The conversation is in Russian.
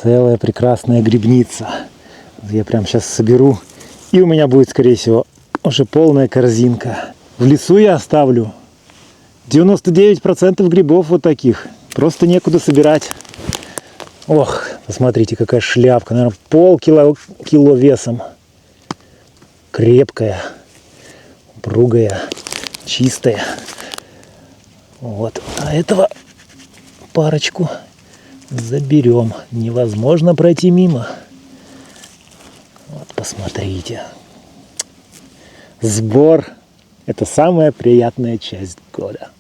Целая прекрасная грибница. Я прям сейчас соберу, и у меня будет, скорее всего, уже полная корзинка. В лесу я оставлю 99% грибов вот таких. Просто некуда собирать. Ох, посмотрите, какая шляпка. Наверное, полкило весом. Крепкая, упругая, чистая. Вот. А этого парочку заберем. Невозможно пройти мимо. Вот, посмотрите. Сбор – это самая приятная часть года.